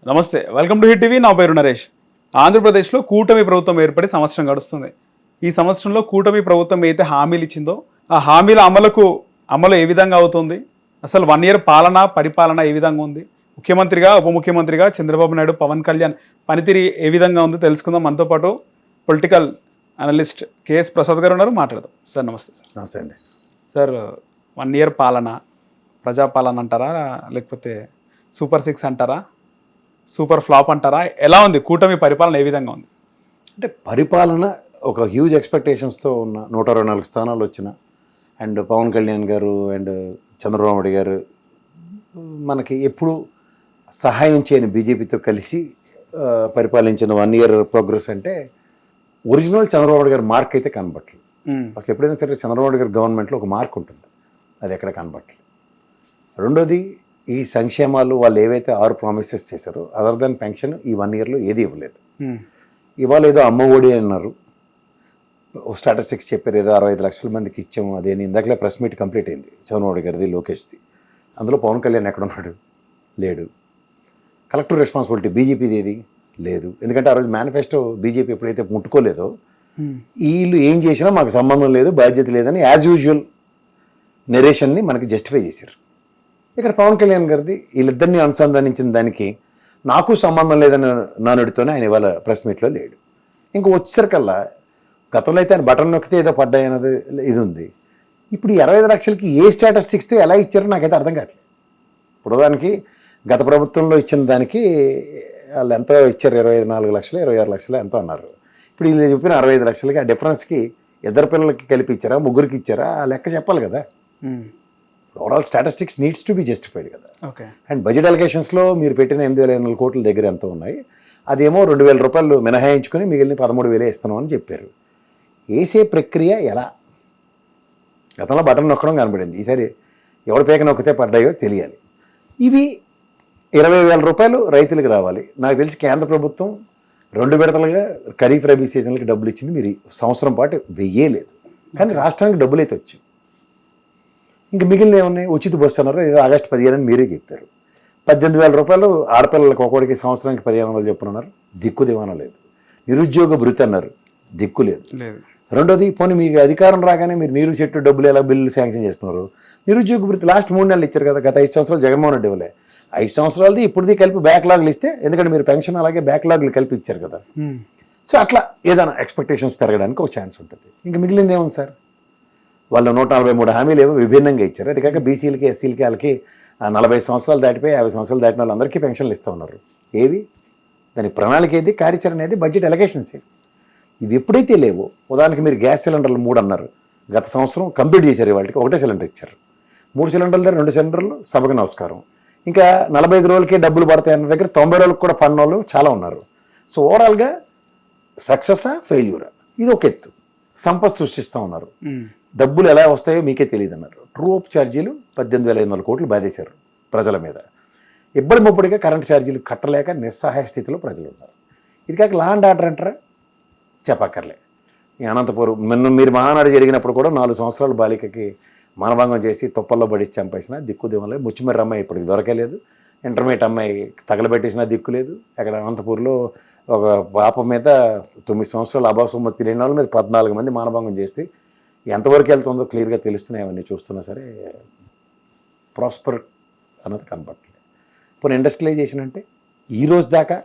నమస్తే, welcome to hit TV. నా పేరు నరేష్. ఆంధ్రప్రదేశ్లో కూటమి ప్రభుత్వం ఏర్పడి సంవత్సరం గడుస్తుంది. ఈ సంవత్సరంలో కూటమి ప్రభుత్వం ఏదైతే హామీలు ఇచ్చిందో ఆ హామీల అమలు ఏ విధంగా అవుతుంది, అసలు 1 year పరిపాలన ఏ విధంగా ఉంది, ముఖ్యమంత్రిగా ఉప ముఖ్యమంత్రిగా చంద్రబాబు నాయుడు, పవన్ కళ్యాణ్ పనితీరు ఏ విధంగా ఉంది తెలుసుకుందాం. మనతో పాటు పొలిటికల్ అనలిస్ట్ కేఎస్ ప్రసాద్ గారు ఉన్నారు, మాట్లాడదాం. సార్ నమస్తే. సార్ నమస్తే అండి. సార్ 1 year పాలన ప్రజాపాలన అంటారా, లేకపోతే సూపర్ 6 అంటారా, సూపర్ ఫ్లాప్ అంటారా, ఎలా ఉంది కూటమి పరిపాలన, ఏ విధంగా ఉంది? అంటే పరిపాలన ఒక హ్యూజ్ ఎక్స్పెక్టేషన్స్తో ఉన్న 124 స్థానాలు వచ్చిన అండ్ పవన్ కళ్యాణ్ గారు అండ్ చంద్రబాబు నాయుడు గారు మనకి ఎప్పుడు సహాయం చేయని బీజేపీతో కలిసి పరిపాలించిన 1 year ప్రోగ్రెస్ అంటే ఒరిజినల్ చంద్రబాబు నాయుడు గారి మార్క్ అయితే కనబట్టలేదు. అసలు ఎప్పుడైనా సరే చంద్రబాబు నాయుడు గారి గవర్నమెంట్లో ఒక మార్క్ ఉంటుంది, అది ఎక్కడ కనబట్టలేదు. రెండోది, ఈ సంక్షేమాలు వాళ్ళు ఏవైతే 6 ప్రామిసెస్ చేశారో అదర్ దాన్ పెన్షన్ ఈ 1 yearలో ఏది ఇవ్వలేదు. ఇవాళ ఏదో అమ్మ ఒడి అన్నారు, స్టాటిస్టిక్స్ చెప్పారు, ఏదో 65 లక్షల మందికి ఇచ్చాము. అదేని ఇందాకలే ప్రెస్ మీట్ కంప్లీట్ అయింది చంద్రబాబు గారిది, లోకేష్ది. అందులో పవన్ కళ్యాణ్ ఎక్కడున్నాడు? లేడు. కలెక్టివ్ రెస్పాన్సిబిలిటీ బీజేపీది ఏది? లేదు. ఎందుకంటే ఆ రోజు మేనిఫెస్టో బీజేపీ ఎప్పుడైతే ముట్టుకోలేదో వీళ్ళు ఏం చేసినా మాకు సంబంధం లేదు, బాధ్యత లేదని యాజ్ యూజువల్ నెరేషన్ని మనకి జస్టిఫై చేశారు. ఇక్కడ పవన్ కళ్యాణ్ గారిది వీళ్ళిద్దరిని అనుసంధానించిన దానికి నాకు సంబంధం లేదని నానుడితోనే ఆయన ఇవాళ ప్రెస్ మీట్లో లేడు. ఇంక వచ్చేసరికల్లా గతంలో అయితే ఆయన బటన్ నొక్కితే ఏదో పడ్డాయి అన్నది ఇది ఉంది. ఇప్పుడు 25 లక్షలకి ఏ స్టాటిస్టిక్స్తో ఎలా ఇచ్చారో నాకైతే అర్థం కావట్లేదు. ఇప్పుడు దానికి గత ప్రభుత్వంలో ఇచ్చిన దానికి వాళ్ళు ఎంతో ఇచ్చారు, 24 లక్షలు 26 లక్షలు ఎంతో అన్నారు. ఇప్పుడు వీళ్ళు చెప్పిన 65 లక్షలకి ఆ డిఫరెన్స్కి ఇద్దరు పిల్లలకి కలిపి ఇచ్చారా, ముగ్గురికి ఇచ్చారా, ఆ లెక్క చెప్పాలి కదా. Overall statistics needs to be justified కదా. ఓకే. అండ్ బడ్జెట్ అలికేషన్స్లో మీరు పెట్టిన 8,500 కోట్ల దగ్గర ఎంత ఉన్నాయి, అదేమో 2,000 రూపాయలు మినహాయించుకొని మిగిలిన 13,000 ఇస్తున్నాం అని చెప్పారు. వేసే ప్రక్రియ ఎలా? గతంలో బటన్ నొక్కడం కనబడింది, ఈసారి ఎవడు పేక నొక్కితే పడ్డాయో తెలియాలి. ఇవి 20,000 రూపాయలు రైతులకు రావాలి. నాకు తెలిసి కేంద్ర ప్రభుత్వం 2 విడతలుగా ఖరీఫ్ రబీ సీజన్లకి డబ్బులు ఇచ్చింది, మీరు సంవత్సరం పాటు వెయ్యలేదు. కానీ రాష్ట్రానికి డబ్బులు అయితే వచ్చాయి. ఇంకా మిగిలిన ఏమున్నాయి? ఉచిత బస్సు అన్నారు, ఏదో ఆగస్టు 15 అని మీరే చెప్పారు. 18,000 రూపాయలు ఆడపిల్లలకు ఒక్కొక్కడికి సంవత్సరానికి 15,000 చెప్పున్నారు, దిక్కు దివానం లేదు. నిరుద్యోగ భృతి అన్నారు, దిక్కు లేదు. రెండోది, పోనీ మీకు అధికారం రాగానే మీరు నీరు చెట్టు డబ్బులు ఎలా బిల్లులు శాంక్షన్ చేసుకున్నారు? నిరుద్యోగ భృతి లాస్ట్ 3 నెలలు ఇచ్చారు కదా, గత 5 సంవత్సరాలు జగన్మోహన్ రెడ్డి ఇవ్వలే. 5 సంవత్సరాలది ఇప్పుడుది కలిపి బ్యాక్లాగ్లు ఇస్తే, ఎందుకంటే మీరు పెన్షన్ అలాగే బ్యాక్లాగ్లు కలిపి ఇచ్చారు కదా. సో అట్లా ఏదైనా ఎక్స్పెక్టేషన్స్ పెరగడానికి ఒక ఛాన్స్ ఉంటుంది. ఇంకా మిగిలింది ఏముంది సార్? వాళ్ళు 143 హామీలు ఏవో విభిన్నంగా ఇచ్చారు. అది కాక బీసీలకి ఎస్సీలకి వాళ్ళకి 40 సంవత్సరాలు దాటిపోయి 50 సంవత్సరాలు దాటిన వాళ్ళందరికీ పెన్షన్లు ఇస్తూ ఉన్నారు. ఏవి? దాని ప్రణాళిక ఏది, కార్యాచరణ ఏది, బడ్జెట్ అలొకేషన్స్ ఏవి? ఇవి ఎప్పుడైతే లేవో, ఉదాహరణకి మీరు గ్యాస్ సిలిండర్లు 3 అన్నారు, గత సంవత్సరం కంప్లీట్ చేశారు, వాళ్ళకి 1 సిలిండర్ ఇచ్చారు. 3 సిలిండర్ల దగ్గర 2 సిలిండర్లు, సభకు నమస్కారం. ఇంకా 45 రోజులకే డబ్బులు పడతాయి అన్న దగ్గర 90 రోజులకు కూడా పడిన వాళ్ళు చాలా ఉన్నారు. సో ఓవరాల్గా సక్సెసా ఫెయిల్యూరా ఇది ఒక ఎత్తు. సంపద సృష్టిస్తూ ఉన్నారు, డబ్బులు ఎలా వస్తాయో మీకే తెలియదు అన్నారు. ట్రూ అప్ ఛార్జీలు 18,500 కోట్లు బాధేశారు ప్రజల మీద. ఇబ్బడి ముప్పడిగా కరెంట్ ఛార్జీలు కట్టలేక నిస్సహాయ స్థితిలో ప్రజలు ఉన్నారు. ఇది కాక లా అండ్ ఆర్డర్ అంటారా, చెప్పక్కర్లే. ఈ అనంతపురం మీరు మహానాడు జరిగినప్పుడు కూడా 4 సంవత్సరాల బాలికకి మానభంగం చేసి తుప్పల్లో పడి చంపేసిన దిక్కు దివ్వలేదు. ముచ్చిమర్రి అమ్మాయి ఇప్పటికి దొరకలేదు, ఇంటర్మీడియట్ అమ్మాయి తగలబెట్టేసిన దిక్కు లేదు. అక్కడ అనంతపూర్లో ఒక పాప మీద 9 సంవత్సరాలు అభాసమ్మతి తెలియని వాళ్ళ మీద 14 మంది మానభంగం చేస్తే ఎంతవరకు వెళ్తుందో క్లియర్గా తెలుస్తున్నాయి. అవన్నీ చూస్తున్నా సరే ప్రాస్పర్ అన్నది కనపడట్లేదు. ఇప్పుడు ఇండస్ట్రియలైజేషన్ అంటే ఈ రోజు దాకా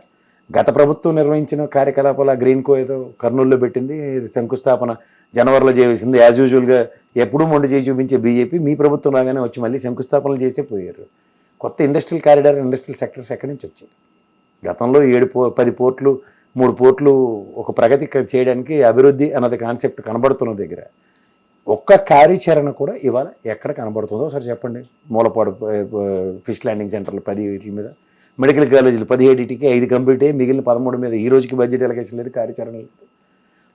గత ప్రభుత్వం నిర్వహించిన కార్యకలాపాల గ్రీన్కో ఏదో కర్నూలులో పెట్టింది, శంకుస్థాపన జనవరిలో చేసింది. యాజ్ యూజువల్గా ఎప్పుడూ మొండి చేసి చూపించే బీజేపీ మీ ప్రభుత్వం రాగానే వచ్చి మళ్ళీ శంకుస్థాపనలు చేసే పోయారు. కొత్త ఇండస్ట్రియల్ కారిడార్, ఇండస్ట్రియల్ సెక్టర్స్ ఎక్కడి నుంచి వచ్చాయి? గతంలో 10 పోర్ట్లు 3 పోర్ట్లు ఒక ప్రగతి చేయడానికి అభివృద్ధి అన్నది కాన్సెప్ట్ కనబడుతున్న దగ్గర ఒక్క కార్యాచరణ కూడా ఇవాళ ఎక్కడ కనబడుతుందో ఒకసారి చెప్పండి. మూలపాడు ఫిష్ ల్యాండింగ్ సెంటర్లు 10 వీటి మీద, మెడికల్ కాలేజీలు 17కి 5 కంప్లీట్ అయ్యి మిగిలిన 13 మీద ఈ రోజుకి బడ్జెట్ ఎలకేషన్ లేదు, కార్యాచరణ లేదు.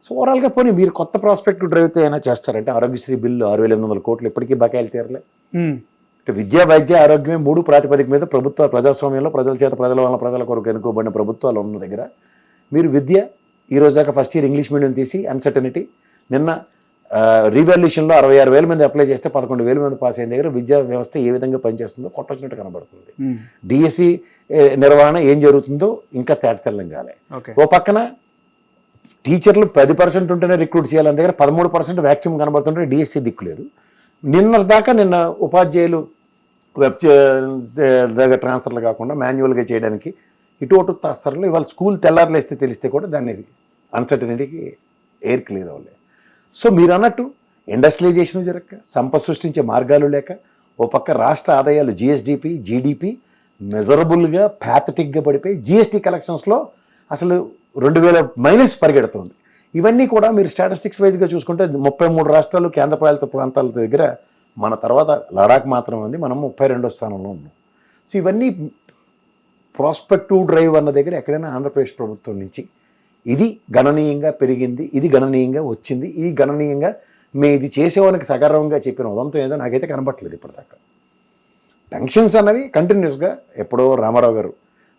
సో ఓవరాల్గా పోనీ మీరు కొత్త ప్రాస్పెక్టివ్ డ్రైవ్తో అయినా చేస్తారంటే ఆరోగ్యశ్రీ బిల్లు 6,800 కోట్లు ఇప్పటికీ బకాయిలు తీరలే. విద్యా, వైద్య, ఆరోగ్యమే 3 ప్రాతిపదిక మీద ప్రభుత్వ ప్రజాస్వామ్యంలో ప్రజల చేత ప్రజల వల్ల ప్రజల కొరకు ఎన్నుకోబడిన ప్రభుత్వాలు ఉన్న దగ్గర మీరు విద్య ఈ రోజు దాకా ఫస్ట్ ఇయర్ ఇంగ్లీష్ మీడియం తీసి అన్సర్టనిటీ, నిన్న రీవాల్యూషన్లో 66,000 మంది అప్లై చేస్తే 11,000 మంది పాస్ అయిన దగ్గర విద్యా వ్యవస్థ ఏ విధంగా పనిచేస్తుందో కొట్టొచ్చినట్టు కనబడుతుంది. డిఎస్సి నిర్వహణ ఏం జరుగుతుందో ఇంకా తేటతెల్లం కాలే. ఓకే. ఓ పక్కన టీచర్లు 10% ఉంటేనే రిక్రూట్ చేయాలని దగ్గర 13% వ్యాక్యూమ్ కనబడుతుంటే డిఎస్సి దిక్కులేదు. నిన్న ఉపాధ్యాయులు వెబ్ దగ్గర ట్రాన్స్ఫర్లు కాకుండా మాన్యువల్గా చేయడానికి ఇటు తాసర్లు ఇవాళ స్కూల్ తెల్లారులేస్తే తెలిస్తే కూడా దాన్ని అన్సర్టనిటీకి ఎయిర్ క్లియర్ అవ్వలేదు. సో మీరు అన్నట్టు ఇండస్ట్రియలైజేషన్ జరగక, సంపద సృష్టించే మార్గాలు లేక, ఓ పక్క రాష్ట్ర ఆదాయాలు జిఎస్డిపి జీడిపి మెజరబుల్గా ప్యాథటిక్గా పడిపోయి జిఎస్టీ కలెక్షన్స్లో అసలు 2000 మైనస్ పరిగెడుతుంది. ఇవన్నీ కూడా మీరు స్టాటిస్టిక్స్ వైజ్గా చూసుకుంటే 33 రాష్ట్రాలు కేంద్రపాలిత ప్రాంతాల దగ్గర మన తర్వాత లడాక్ మాత్రం ఉంది, మనం 32వ స్థానంలో ఉన్నాం. సో ఇవన్నీ ప్రాస్పెక్టివ్ డ్రైవ్ అన్న దగ్గర ఎక్కడైనా ఆంధ్రప్రదేశ్ ప్రభుత్వం నుంచి ఇది గణనీయంగా పెరిగింది, ఇది గణనీయంగా వచ్చింది, ఇది గణనీయంగా ఇది చేసేవానికి సగర్వంగా చెప్పిన ఉదంతం ఏదో నాకైతే కనబట్టలేదు ఇప్పటిదాకా. పెన్షన్స్ అన్నవి కంటిన్యూస్గా ఎప్పుడో రామారావు గారు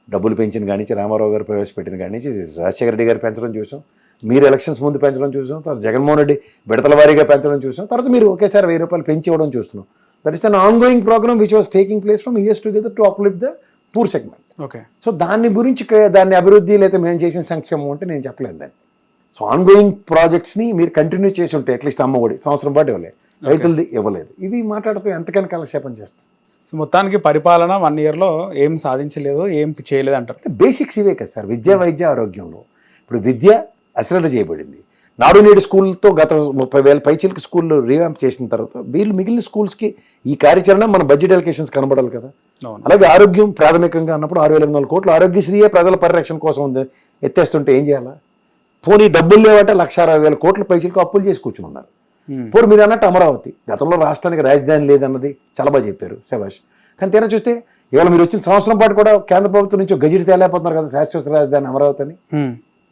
డబ్బులు పెంచిన కానించి, రామారావు గారు ప్రవేశపెట్టిన కానించి, రాజశేఖర రెడ్డి గారు పెంచడం చూసాం, మీరు ఎలక్షన్స్ ముందు పెంచడం చూసాం, తర్వాత జగన్మోహన్ రెడ్డి విడతల వారీగా పెంచడం చూసాం, తర్వాత మీరు ఒకేసారి 1000 రూపాయలు పెంచి ఇవ్వడం చూస్తున్నాం. That is an ongoing program which was taking place from years together to uplift the poor segment. Okay. So దాన్ని గురించి దాన్ని అభివృద్ధి లేదా మేము చేసిన సంక్షేమం అంటే నేను చెప్పలేను దాన్ని. సో ఆన్ గోయింగ్ ప్రాజెక్ట్స్ని మీరు కంటిన్యూ చేసి ఉంటే అట్లీస్ట్ అమ్మఒడి సంవత్సరం పాటు ఇవ్వలేదు, రైతులది ఇవ్వలేదు, ఇవి మాట్లాడుతూ ఎంతకైనా కాలక్షేపం చేస్తాం. సో మొత్తానికి పరిపాలన 1 yearలో ఏం సాధించలేదు, ఏం చేయలేదు అంటారు. బేసిక్స్ ఇవే కదా సార్, విద్య వైద్య ఆరోగ్యంలో. ఇప్పుడు విద్య అశ్రద్ధ చేయబడింది. నాడు నేడు స్కూల్తో గత 30,000 పైచీలకి స్కూళ్ళు రీవ్యాంప్ చేసిన తర్వాత వీళ్ళు మిగిలిన స్కూల్స్కి ఈ కార్యాచరణ మన బడ్జెట్ అలొకేషన్స్ కనబడాలి కదా. అలాగే ఆరోగ్యం ప్రాథమికంగా అన్నప్పుడు 6,800 కోట్లు ఆరోగ్యశ్రీయే ప్రజల పరిరక్షణ కోసం ఉంది, ఎత్తేస్తుంటే ఏం చేయాలా? పోనీ డబ్బులు లేవంటే 1,60,000 కోట్ల పైచీలకు అప్పులు చేసి కూర్చుని ఉన్నారు. పోనీ మీరు అన్నట్టు అమరావతి గతంలో రాష్ట్రానికి రాజధాని లేదన్నది చాలా బాగా చెప్పారు, శభాష్. కానీ తీరా చూస్తే ఇవాళ మీరు వచ్చిన సంవత్సరం పాటు కూడా కేంద్ర ప్రభుత్వం నుంచి గజిట్ తేలేకపోతున్నారు కదా శాశ్వత రాజధాని అమరావతి అని.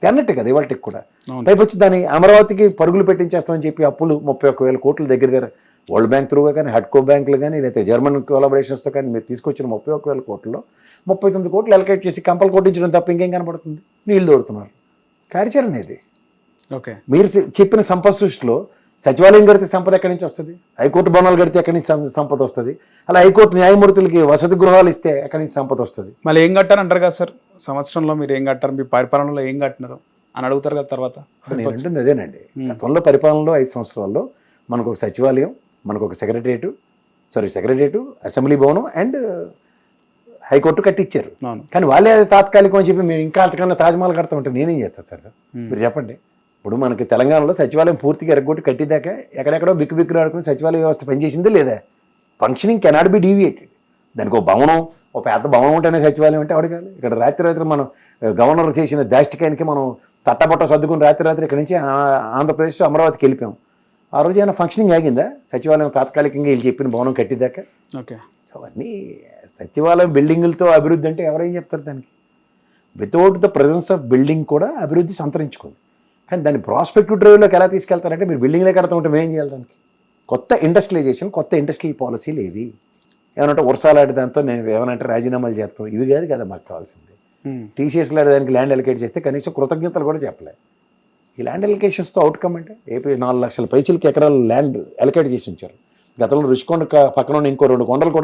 అన్నట్టే కదా ఇవాళకి కూడా. పైపు వచ్చి దాన్ని అమరావతికి పరుగులు పెట్టించేస్తామని చెప్పి అప్పులు 31,000 కోట్ల దగ్గర వరల్డ్ బ్యాంక్ త్రూగా కానీ, హడ్కో బ్యాంకులు కానీ, లేకపోతే జర్మన్ కొలాబరేషన్స్తో కానీ మీరు తీసుకొచ్చిన 31,000 కోట్లలో 39 కోట్లు అలొకేట్ చేసి కంపలు కొట్టించడం తప్ప ఇంకేం కనపడుతుంది? నీళ్లు దొరుకుతున్నారు. కార్యాచరణ ఇది. ఓకే. మీరు చెప్పిన సంపద సృష్టిలో సచివాలయం కడితే సంపద ఎక్కడి నుంచి వస్తుంది? హైకోర్టు భవనాలు కడితే ఎక్కడి నుంచి సంపద వస్తుంది? అలా హైకోర్టు న్యాయమూర్తులకి వసతి గృహాలు ఇస్తే ఎక్కడి నుంచి సంపద వస్తుంది? మళ్ళీ ఏం కట్టారు అంటారు కదా సార్, సంవత్సరంలో మీరు ఏం కట్టారు, మీ పరిపాలనలో ఏం కట్టినారు అని అడుగుతారు కదా తర్వాత. నేను అంటుంది అదేనండి, గతంలో పరిపాలనలో 5 సంవత్సరాల్లో మనకు ఒక సచివాలయం, మనకు ఒక సెక్రటరియట్, అసెంబ్లీ భవనం అండ్ హైకోర్టు కట్టించారు. కానీ వాళ్ళే అది తాత్కాలికం అని చెప్పి మేము ఇంకా అంతకన్నా తాజ్మహల్ కడతా ఉంటే నేనేం చేస్తాను సార్? మీరు చెప్పండి. ఇప్పుడు మనకి తెలంగాణలో సచివాలయం పూర్తిగా ఎరగొట్టి కట్టిదాకా ఎక్కడెక్కడో బిక్కు ఆడుకుని సచివాలయ వ్యవస్థ పనిచేసిందే లేదా? Functioning cannot be deviated. దానికి ఒక భవనం, ఒక పెద్ద భవనం ఉంటేనే సచివాలయం అంటే అడగాలి. ఇక్కడ రాత్రి మనం గవర్నర్ చేసిన దాష్టికానికి మనం తట్టబట్ట సర్దుకుని రాత్రి ఇక్కడి నుంచి ఆంధ్రప్రదేశ్ అమరావతికి వెళ్ళిపోయాం. ఆ రోజు ఏమైనా ఫంక్షనింగ్ ఆగిందా? సచివాలయం తాత్కాలికంగా వీళ్ళు చెప్పిన భవనం కట్టిదాకా. ఓకే. అవన్నీ సచివాలయం బిల్డింగులతో అభివృద్ధి అంటే ఎవరేం చెప్తారు దానికి? Without the presence of building కూడా అభివృద్ధి సంతరించుకుంది. కానీ దాన్ని ప్రాస్పెక్టివ్ డ్రైవ్లోకి ఎలా తీసుకెళ్తారంటే మీరు బిల్డింగ్లే కడతా ఉంటే మేము చేయాలి దానికి? కొత్త ఇండస్ట్రియలైజేషన్, కొత్త ఇండస్ట్రియల్ పాలసీలు ఏవి? ఏమనంటే వర్షాలాంటి దాంతో నేను ఏమనంటే రాజీనామాలు చేస్తాం, ఇవి కాదు కదా మాకు కావాల్సింది. టీసీఎస్ దానికి ల్యాండ్ అలొకేట్ చేస్తే కనీసం కృతజ్ఞతలు కూడా చెప్పలేదు. ఈ ల్యాండ్ అలొకేషన్స్తో అవుట్కమ్ అంటే ఏపీ 4 లక్షల పైచీలకి ఎకరాలు ల్యాండ్ అలొకేట్ చేసి ఉంచారు. గతంలో రుషికొండ పక్కన ఇంకో 2 కొండలు కూడా